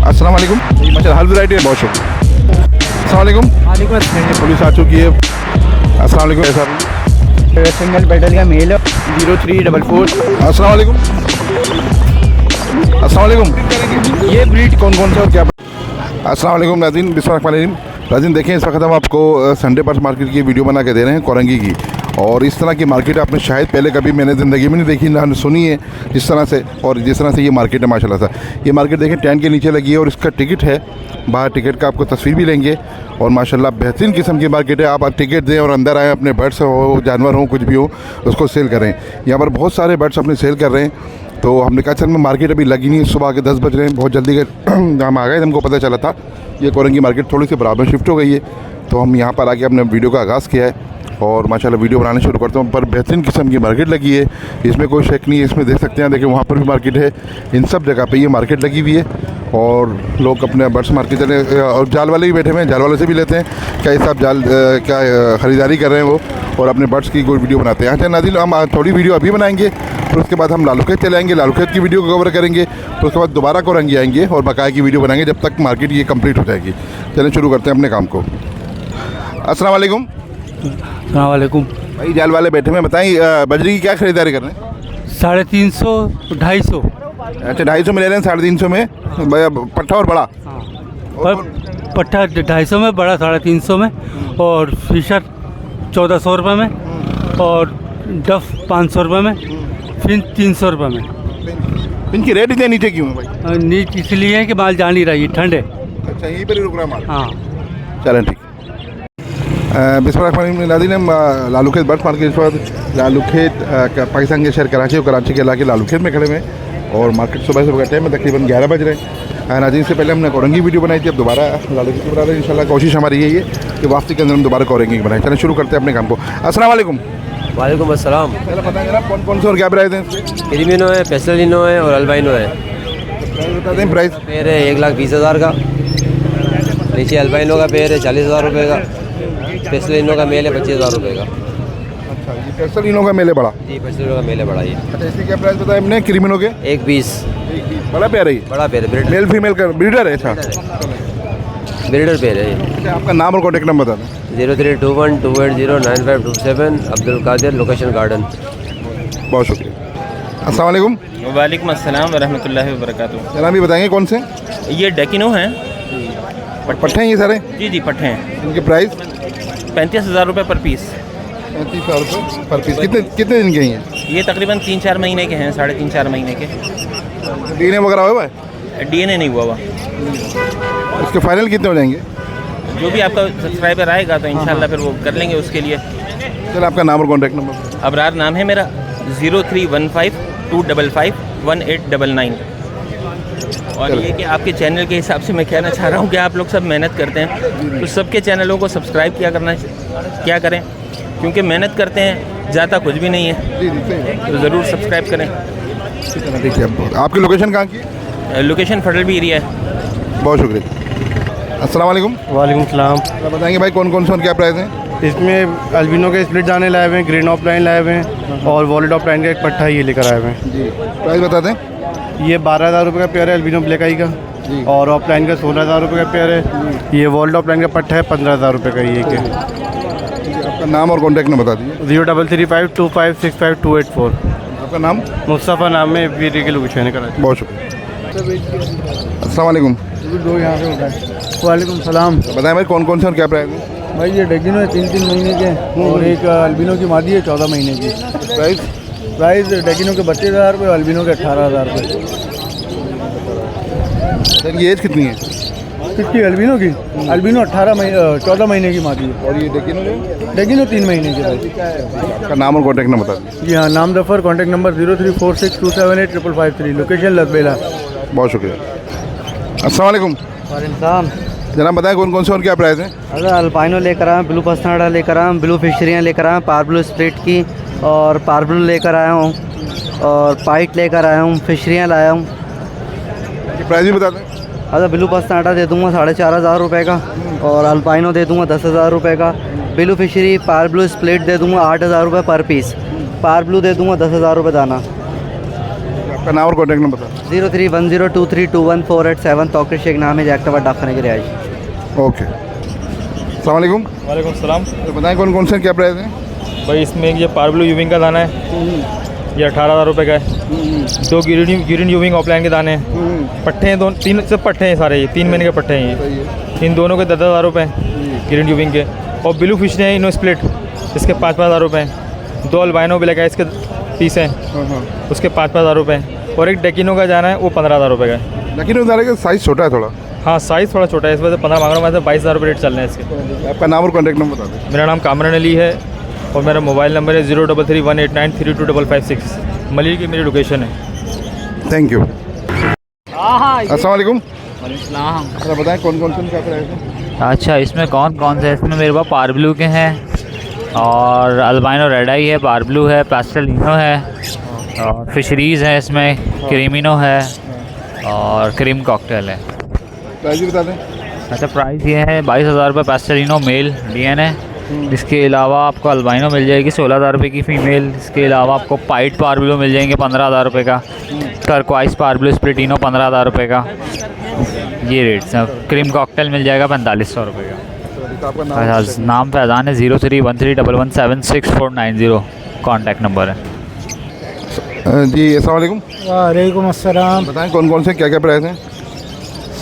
अस्सलाम वालेकुम। माशाल्लाह हर वैरायटी है, बहुत शुक्रिया। अस्सलाम वालेकुम। पुलिस आ चुकी है। अस्सलाम वालेकुम। ऐसा सिंगल पेडल का मेल 0344। अस्सलाम वालेकुम। अस्सलाम वालेकुम। ये ब्रीड कौन कौन सा और क्या? अस्सलाम वालेकुम नाज़रीन, बिस्मिल्लाहिर्रहमानिर्रहीम। नाज़रीन देखें, इस वक्त हम आपको संडे बर्ड्स मार्केट की वीडियो बना के दे रहे हैं, कोरंगी की। और इस तरह की मार्केट आपने शायद पहले कभी मैंने ज़िंदगी में नहीं देखी, ना सुनी है जिस तरह से। और जिस तरह से ये मार्केट है माशाल्लाह से, ये मार्केट देखें टेंट के नीचे लगी है और इसका टिकट है बाहर। टिकट का आपको तस्वीर भी लेंगे। और माशाल्लाह बेहतरीन किस्म की मार्केट है। आप टिकट दें और अंदर आएँ, अपने बर्ड्स हो, जानवर हो, कुछ भी हो, उसको सेल करें। यहाँ पर बहुत सारे बर्ड्स अपने सेल कर रहे हैं। तो हमने कहा चल में मार्केट अभी लगी नहीं, सुबह के 10 बज रहे हैं, बहुत जल्दी हम आ गए। हमको पता चला था ये कोरंगी मार्केट थोड़ी सी बराबर शिफ्ट हो गई है, तो हम यहाँ पर आके अपने वीडियो का आगाज़ किया है और माशाल्लाह वीडियो बनाने शुरू करता हूँ। पर बेहतरीन किस्म की मार्केट लगी है, इसमें कोई शक नहीं है। इसमें देख सकते हैं, देखिए वहाँ पर भी मार्केट है, इन सब जगह पे ये मार्केट लगी हुई है। और लोग अपने बर्ड्स मार्केट चले, और जाल वाले भी बैठे हुए हैं, जाल वाले से भी लेते हैं। क्या हिसाब जाल क्या ख़रीदारी कर रहे हैं वो, और अपने बर्ड्स की कोई वीडियो बनाते हैं। अच्छा नाज़रीन, हम थोड़ी वीडियो अभी बनाएंगे, फिर उसके बाद हम लालू खेत चले आएंगे, लालू खेत की वीडियो को कवर करेंगे, फिर उसके बाद दोबारा कोरंगी आएंगे और बकाया की वीडियो बनाएंगे जब तक मार्केट ये कंप्लीट हो जाएगी। चलें शुरू करते हैं अपने काम को। अस्सलाम वालेकुम। अस्सलाम वालेकुम भाई, जाल वाले बैठे हैं, बताएं बजरी की क्या खरीदारी कर रहे हैं? 350 250। अच्छा 250 में ले रहे हैं, 350 में पट्ठा और बड़ा। पर पट्टा 250 में, बड़ा 350 में, और फिशर 1400 रुपये में, और डफ 500 रुपये में, फिर 300 रुपये में। इनकी रेट इतने नीचे क्यों है भाई? नीच इसलिए है कि माल जा नहीं रही, ठंड है। अच्छा, यहीं पर ही रुक रहा माल। हाँ चलें ठीक। बिस्मिल्लाह नाज़रीन, हम लालू खेत बर्ड्स मार्केट, इस वक्त लालू खेत पाकिस्तान के शहर कराची और कराची के इलाके लालू खेत में खड़े हुए हैं। और मार्केट सुबह सुबह का टाइम है, तकरीबन 11 बज रहे हैं। नाज़रीन से पहले हमने कोरंगी वीडियो बनाई थी, अब दोबारा लालू खेत बना रहे हैं। इंशाल्लाह कोशिश हमारी यही है कि वापसी के अंदर हम दोबारा कोरंगी बनाएं। चलें शुरू करते हैं अपने काम को। अस्सलाम वालेकुम। वालेकुम अस्सलाम। पहले बताएं जरा कौन कौन से और क्या प्राइस हैं? क्रीमिनो है, पेस्टलिनो है और अल्बाइनो है। प्राइस बता दें। प्राइस पेड़ है 1,20,000 का, नीचे अल्बाइनो का पेड़ है 40,000 रुपये का, पेस्टलिनो का मेल है 25,000 रुपये का। अच्छा, ये पेस्टलिनो का मेले बड़ा। जी, पेस्टलिनो का मेल है बड़ा। ये अच्छा, इसकी क्या प्राइस बताया हमने? क्रीमिनो के 1,20। बड़ा प्यार है ये, बड़ा पेड़ है, मेल फीमेल का ब्रीडर है। अच्छा, ब्रीडर पेड़ है ये। अच्छा, आपका नाम और कॉन्टेक्ट नंबर बता दें। 032128099527 अब्दुल कादिर, लोकेशन गार्डन। बहुत शुक्रिया। अस्सलाम वालेकुम। वालेकुम अस्सलाम वरहमतुल्लाहि वबरकातुहू। जनाब ये बताएंगे कौन से ये डेकिनो हैं, पट्ठे हैं ये सारे? जी जी पट्ठे हैं। इनके प्राइस 35,000 रुपये पर पीस। 35,000 रुपये पर पीस। कितने कितने दिन के हैं ये तकरीबन 3-4 महीने के हैं, 3.5-4 महीने के। ये? डीएनए वगैरह हुआ है? डीएनए नहीं हुआ हुआ। इसके फाइनल कितने हो जाएंगे? जो भी आपका सब्सक्राइबर आएगा तो इंशाल्लाह फिर वो कर लेंगे उसके लिए। चल आपका नाम और कॉन्टैक्ट नंबर। अबरार नाम है मेरा। 0315-255-1899। और ये कि आपके चैनल के हिसाब से मैं कहना चाह रहा हूँ कि आप लोग सब मेहनत करते हैं, तो सबके चैनलों को सब्सक्राइब क्या करें, क्योंकि मेहनत करते हैं, जाता कुछ भी नहीं है, तो ज़रूर सब्सक्राइब करें। ठीक है। आपकी लोकेशन कहाँ की है? लोकेशन फटलबी एरिया है। बहुत शुक्रिया। अस्सलाम वालेकुम। वालेकुम सलाम। बताएंगे भाई कौन कौन से और क्या प्राइस हैं? इसमें अल्बिनो के स्प्लिट दाने लाए हुए हैं, ग्रीन ऑफलाइन लाए हुए हैं, और वॉलेट ऑफलाइन का एक पट्ठा ये लेकर आए हुए हैं। जी, प्राइस बता दें। ये 12,000 रुपये का पेयर है अल्बिनो ब्लैक आई का, और ऑफलाइन का 16,000 रुपये का पेयर है। ये वॉलेट ऑफलाइन का पट्ठा है 15,000 रुपये का ये के। आपका नाम और कॉन्टैक्ट नंबर बता दीजिए। 033525652884। आपका नाम? मुस्तफ़ा नाम में वीर के लोकेशन है कराची। बहुत शुक्रिया। अस्सलाम वालेकुम। दो यहाँ से उठाए। वालेकुम सलाम। बताएं भाई कौन कौन से और क्या प्राइस हैं? भाई ये डेगिनो है 3-3 महीने के, और एक अल्बिनो की मादी है 14 महीने की। प्राइस डेगिनो के 32,000 रुपये, अल्बिनो के 18,000 रुपये। इनकी एज कितनी है? किसकी? अल्बिनो की? अल्बिनो 14 महीने की मादी है, और ये डेकिनो डेगिनो 3 महीने की। आपका नाम और कॉन्टैक्ट नंबर बता दीजिए। जी हाँ, नाम जफ़र, कॉन्टैक्ट नंबर 0346278553, लोकेशन लदबेला। बहुत शुक्रिया। अस्सलाम वालेकुम। वालेकुम। जनाब बताएं कौन कौन से और क्या प्राइस हैं? अगर अल्पाइनो लेकर आया, ब्लू पस्ताड़ा लेकर आया, ब्लू फिशरियाँ लेकर आया, पार्ब्लू स्प्लिट की, और पार्ब्लू लेकर आया हूँ, और पाइट लेकर आया हूँ, फिशरियाँ लाया हूँ। प्राइस भी बता दें। अगर ब्लू पस्ताड़ा दे दूँगा 4,500 रुपये का, और अल्पाइनो दे दूँगा 10,000 रुपये का। ब्लू फिशरी पार्ब्लू स्प्लिट दे दूँगा 8,000 रुपये पर पीस। पार्ब्लू दे दूँगा 10,000 रुपये दाना। आपका नाम और कॉन्टैक्ट नंबर बता 0310232148 तौकीर शेख नाम है, जैक्टाबाद डाकखाने की रिहाइश। ओके, अस्सलाम वालेकुम। वालेकुम सलाम। तो बताएं कौन कौन से क्या प्राइस हैं? भाई इसमें ये पारब्लू यूविंग का दाना है, ये 18,000 रुपये का है। 2 गिरिन यूविंग ऑफलाइन के दाने हैं, पट्टे हैं, 2-3 सब पट्टे हैं सारे, ये 3 महीने के पट्टे हैं ये। इन दोनों के 10,000 रुपये गिरिन यूविंग के। और ब्लू फिश हैं इनो स्प्लिट, इसके 5,000 रुपये हैं। 2 अल्बाइनो ब्लैक है इसके पीस हैं, उसके 5,000 रुपये हैं। और एक डेकिनो का जाना है वो 15,000 रुपये का है। लेकिन उदारे का साइज़ छोटा है थोड़ा। हाँ साइज़ थोड़ा छोटा है, इस वजह से 15 मांग रहा हूँ मैं, 22,000 रुपये रेट चल रहे हैं इसके। आपका नाम और कॉन्टैक्ट नंबर बता दें। मेरा नाम कामरान अली है और मेरा मोबाइल नंबर है 033189325556। मलिर की मेरी लोकेशन है। Thank you. अस्सलाम वालेकुम। अच्छा बताएं कौन कौन से क्या प्राइस है? अच्छा इसमें कौन कौन से? इसमें मेरे पास पारब्लू के हैं और अल्बाइनो रेड आई है, पारब्लू है, प्लास्टलिनो है और फिशरीज़ है, इसमें क्रीमिनो है और क्रीम कॉकटेल है। प्राइस बता दें। अच्छा प्राइस ये है 22,000 रुपये प्लास्टलिनो मेल DNA। इसके अलावा आपको अल्बाइनो मिल जाएगी 16,000 रुपये की फ़ीमेल। इसके अलावा आपको पाइट पारब्लू मिल जाएंगे 15,000 रुपये का। टर्कवाइस पारब्लू स्प्लिटिनो 15,000 रुपये का। ये रेट्स हैं। क्रीम कॉकटेल मिल जाएगा 4500 रुपये का। अच्छा नाम फैज़ान है, 0313117649 कॉन्टैक्ट नंबर है। जी अस्सलाम वालेकुम। वालेकुम अस्सलाम। बताएं कौन कौन से क्या क्या प्राइस हैं?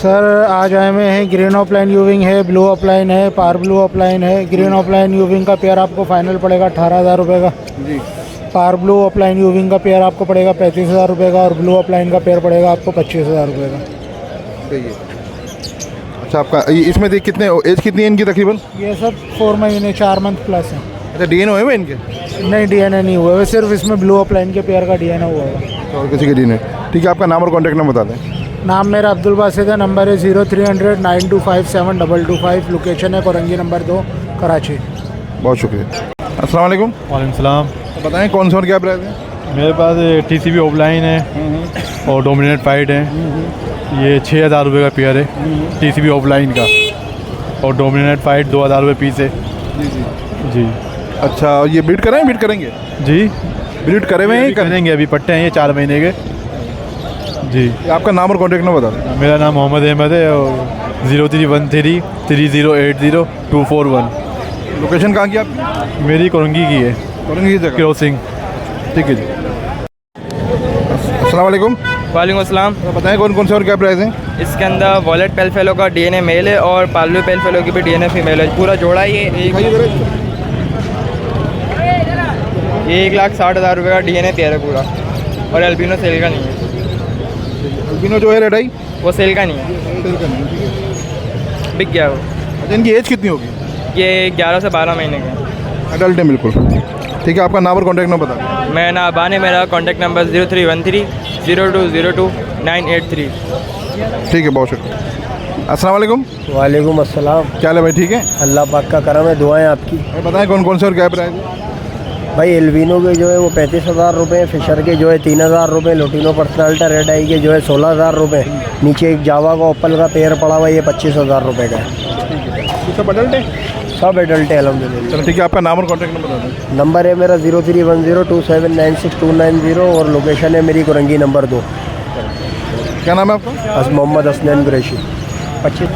सर आज आए हुए हैं, ग्रीन ऑफलाइन यूविंग है, ब्लू ऑफलाइन है, पार ब्लू ऑफलाइन है। ग्रीन ऑफलाइन यूविंग का पेयर आपको फाइनल पड़ेगा 18,000 रुपये का जी। पार ब्लू ऑफलाइन यूविंग का पेयर आपको पड़ेगा 35,000 रुपये का और ब्लू ऑफलाइन का पेयर पड़ेगा आपको 25,000 रुपये का। सही है। अच्छा आपका इसमें देख कितने एज कितनी है इनकी तकरीबन? ये सब 4 महीने 4 मंथ प्लस हैं। अच्छा DNA हुए इनके? नहीं DNA नहीं हुआ है, सिर्फ इसमें ब्लू ऑफलाइन के पेयर का DNA हुआ है और किसी के DNA। ठीक है, आपका नाम और कॉन्टैक्ट नंबर बता दें। नाम मेरा अब्दुल बासित है, नंबर है 0300925722 लोकेशन है कोरंगी नंबर 2 कराची। बहुत शुक्रिया। अस्सलाम वालेकुम। वालेकुम सलाम। तो बताएं कौन सा और क्या प्राइस है? मेरे पास TCB ऑफलाइन है और डोमिनेट फाइट है, ये 6,000 रुपये का पेयर है TCB ऑफलाइन का। और डोमिनेट फाइट 2,000 रुपये पीस है। जी। अच्छा ये ब्रीड करें, ब्रीड करेंगे जी, ब्रीड करे हुए हैं? करेंगे, अभी पट्टे हैं ये 4 महीने के जी। आपका नाम और कॉन्टैक्ट नंबर बता दें। मेरा नाम मोहम्मद अहमद है और 0313308241। लोकेशन कहाँ की आपकी? मेरी कोरंगी की है, कोरंगी की जगह क्रॉसिंग। ठीक है जी। अस्सलाम वालेकुम। वालेकुम अस्सलाम। तो बताएं कौन कौन से और क्या प्राइस हैं? इसके अंदर वॉलेट पेल फेलो का DNA मेल है और पार्लू पेल फेलो की भी DNA फीमेल है। पूरा जोड़ा ये 1,60,000 रुपये का DNA पेयर है पूरा। और एल्बिनो सेल का नहीं है। अल्बिनो जो है रेड आई वो सेल का नहीं है, बिक गया वो। अच्छा इनकी एज कितनी होगी? ये 11 से 12 महीने का है। अडल्ट है बिल्कुल। ठीक है, आपका नाम और कॉन्टैक्ट नंबर बता दें। मेरा नाम अबान है, मेरा कॉन्टैक्ट नंबर 03130202 983। ठीक है, बहुत शुक्रिया। अस्सलाम वालेकुम। वालेकुम अस्सलाम। क्या हाल है भाई? ठीक है अल्लाह पाक का करम है, दुआएं आपकी। भाई बताएं कौन कौन से और क्या प्राइस है? भाई एल्बिनो के जो है वो 35,000 रुपये, फिशर के जो है 3,000 रुपये, लोटिनो पर्सनाल्टा रेड आई के जो है 16,000 रुपये। नीचे एक जावा का ओपल का पेयर पड़ा हुआ है, ये 25,000 रुपये का है। ये सब अडल्ट है? सब एडल्ट है अल्हम्दुलिल्लाह। चलो ठीक है, आपका नाम और कॉन्टैक्ट नंबर बता दें। नंबर है मेरा 0310279629 और लोकेशन है मेरी कोरंगी नंबर 2। क्या नाम है आपका? मोहम्मद हसनैन कुरैशी। 25।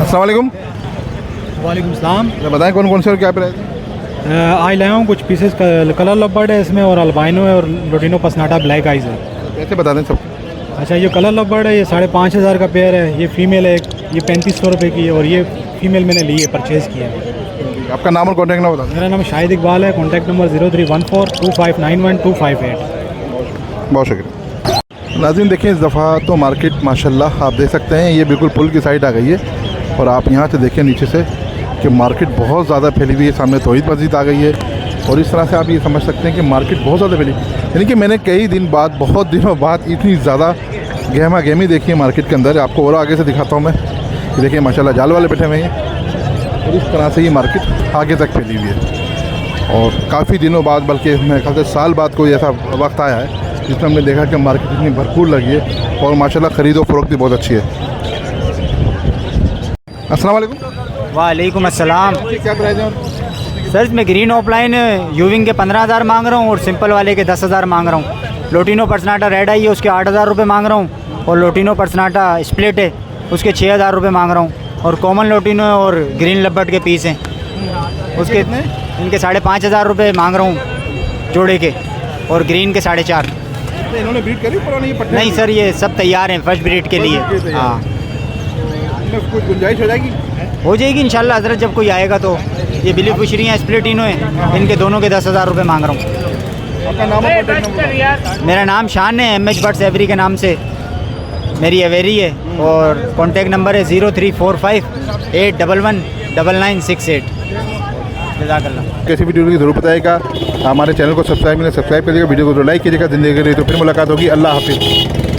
अस्सलाम वालेकुम। वालेकुम सलाम। तो बताएं कौन कौन से और क्या प्राइस है? आज लाया हूँ कुछ पीसेस कलर लबर्ड है इसमें और अल्बाइनो है और लोटिनो पसनाटा ब्लैक आइज है। कैसे बता दें सब? अच्छा ये कलर लबर्ड है, ये 5,500 का पेयर है। ये फीमेल है, ये 3500 रुपये की है और ये फीमेल मैंने ली है, परचेज़ किया है। आपका नाम और कॉन्टैक्ट नंबर बता दें। मेरा नाम शाहिद इकबाल है, कॉन्टैक्ट नंबर 03142591 बहुत शुक्रिया। नाज़रीन देखिए इस दफ़ा तो मार्केट माशाल्लाह आप देख सकते हैं ये बिल्कुल पुल की साइड आ गई है और आप यहाँ से देखिए नीचे से कि मार्केट बहुत ज़्यादा फैली हुई है। सामने तौहीद मस्जिद आ गई है और इस तरह से आप ये समझ सकते हैं कि मार्केट बहुत ज़्यादा फैली, यानी कि मैंने कई दिन बाद, बहुत दिनों बाद इतनी ज़्यादा गहमा गहमी देखी है मार्केट के अंदर। आपको और आगे से दिखाता हूँ मैं। देखिए माशाल्लाह जाल वाले बैठे हुए हैं और इस तरह से ये मार्केट आगे तक फैली हुई है और काफ़ी दिनों बाद, बल्कि मेरे ख्याल से साल बाद कोई ऐसा वक्त आया है जिसमें हमने देखा कि मार्केट इतनी भरपूर लगी है और माशाल्लाह ख़रीदो फरोख्त भी बहुत अच्छी है। अस्सलाम वालेकुम। वालेकुम अस्सलाम। क्या प्राइस है? सर मैं ग्रीन ऑफलाइन यूविंग के 15,000 मांग रहा हूँ और सिंपल वाले के 10,000 मांग रहा हूँ। लोटिनो पर्सनाटा रेड आई है उसके 8,000 रुपये मांग रहा हूँ। और लोटिनो पर्सनाटा स्प्लिट है उसके 6,000 रुपये मांग रहा हूँ। और कॉमन लोटिनो और ग्रीन लबर्ट के पीस हैं उसके इनके 5,500 रुपये मांग रहा हूँ जोड़े के, और ग्रीन के 4,500। तो इन्होंने ब्रीड करी पुरानी ये पट्टे? नहीं सर, ये सब तैयार हैं फर्स्ट ब्रीड के लिए। हाँ, इनमें कुछ गुंजाइश हो जाएगी? हो जाएगी इंशाल्लाह हज़रत, जब कोई आएगा तो। ये बिली फिशरियाँ स्प्लिटिनो हैं, इनके दोनों के 10,000 रुपये मांग रहा हूँ। आपका नाम और कॉन्टैक्ट नंबर? मेरा नाम शान है, MH बट्स एवरी के नाम से मेरी एवेरी है, और कॉन्टैक्ट नंबर है 0345 811 9968। जज़ाकल्लाह। कैसी वीडियो की ज़रूर बताएगा। हमारे चैनल को सब्सक्राइब करिएगा, वीडियो को लाइक कीजिएगा। ज़िंदगी के लिए तो फिर मुलाकात होगी। अल्लाह हाफिज़।